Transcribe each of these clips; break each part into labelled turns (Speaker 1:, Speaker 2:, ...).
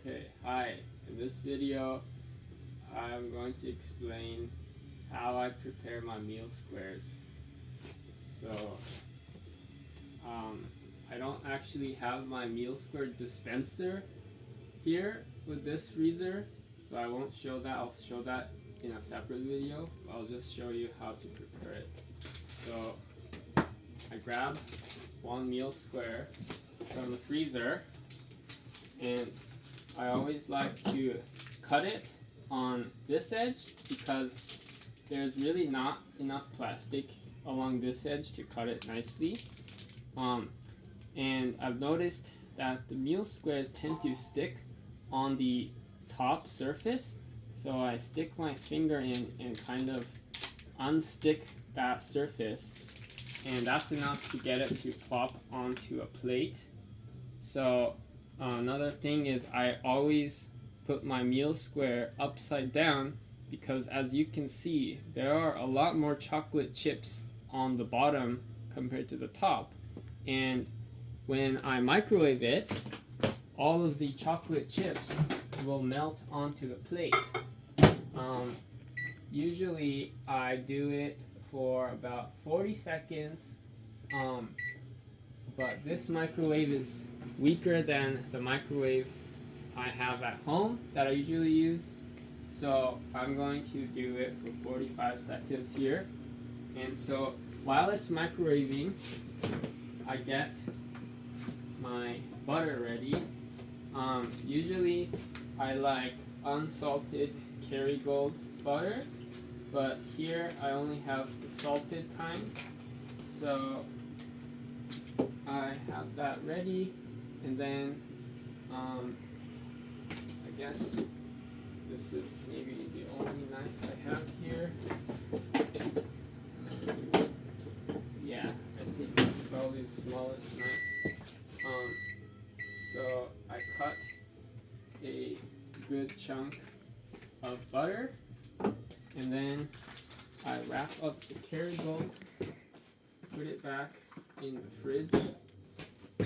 Speaker 1: Okay, hi. In this video, I'm going to explain how I prepare my MealSquares. So, I don't actually have my MealSquare dispenser here with this freezer, so I won't show that. I'll show that in a separate video. I'll just show you how to prepare it. So, I grab one MealSquare from the freezer, and I always like to cut it on this edge because there's really not enough plastic along this edge to cut it nicely. And I've noticed that the MealSquares tend to stick on the top surface, so I stick my finger in and kind of unstick that surface, and that's enough to get it to plop onto a plate. So another thing is I always put my MealSquare upside down because, as you can see, there are a lot more chocolate chips on the bottom compared to the top, and when I microwave it, all of the chocolate chips will melt onto the plate. Usually I do it for about 40 seconds, but this microwave is weaker than the microwave I have at home that I usually use, so I'm going to do it for 45 seconds here. And so while it's microwaving, I get my butter ready. Usually I like unsalted Kerrygold butter, but here I only have the salted kind, so I have that ready. And then I guess this is maybe the only knife I have here. Yeah, I think it's probably the smallest knife. So I cut a good chunk of butter, and then I wrap up the Kerrygold, put it back in the fridge. I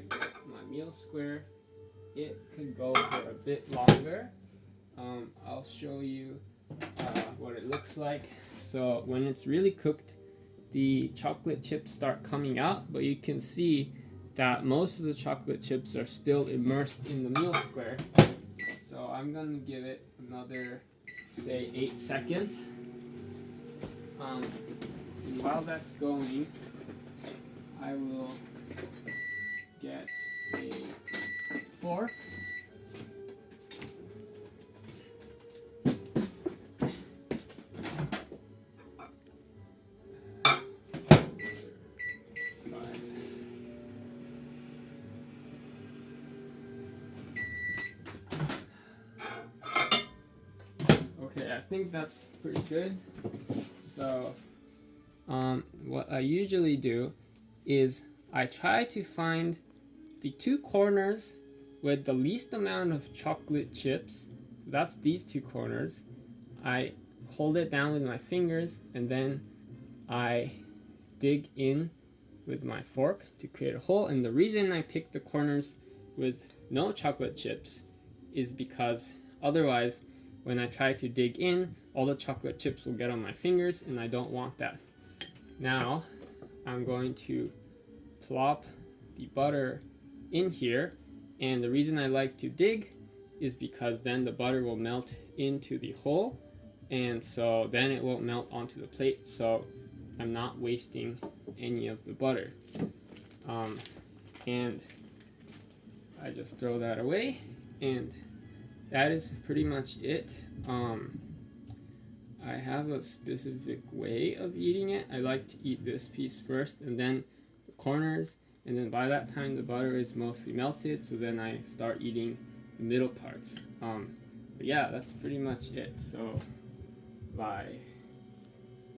Speaker 1: get my MealSquare. It could go for a bit longer. I'll show you what it looks like. So when it's really cooked, the chocolate chips start coming out, but you can see that most of the chocolate chips are still immersed in the MealSquare. So I'm gonna give it another, say, 8 seconds. And while that's going, I will get a fork. Okay, I think that's pretty good. So what I usually do is I try to find the two corners with the least amount of chocolate chips. That's these two corners. I hold it down with my fingers, and then I dig in with my fork to create a hole. And the reason I pick the corners with no chocolate chips is because otherwise, when I try to dig in, all the chocolate chips will get on my fingers, and I don't want that. Now, I'm going to plop the butter in here, and the reason I like to dig is because then the butter will melt into the hole, and so then it won't melt onto the plate, so I'm not wasting any of the butter. And I just throw that away, and that is pretty much it. I have a specific way of eating it. I like to eat this piece first and then the corners, and then by that time the butter is mostly melted, so then I start eating the middle parts. But yeah, that's pretty much it. So bye.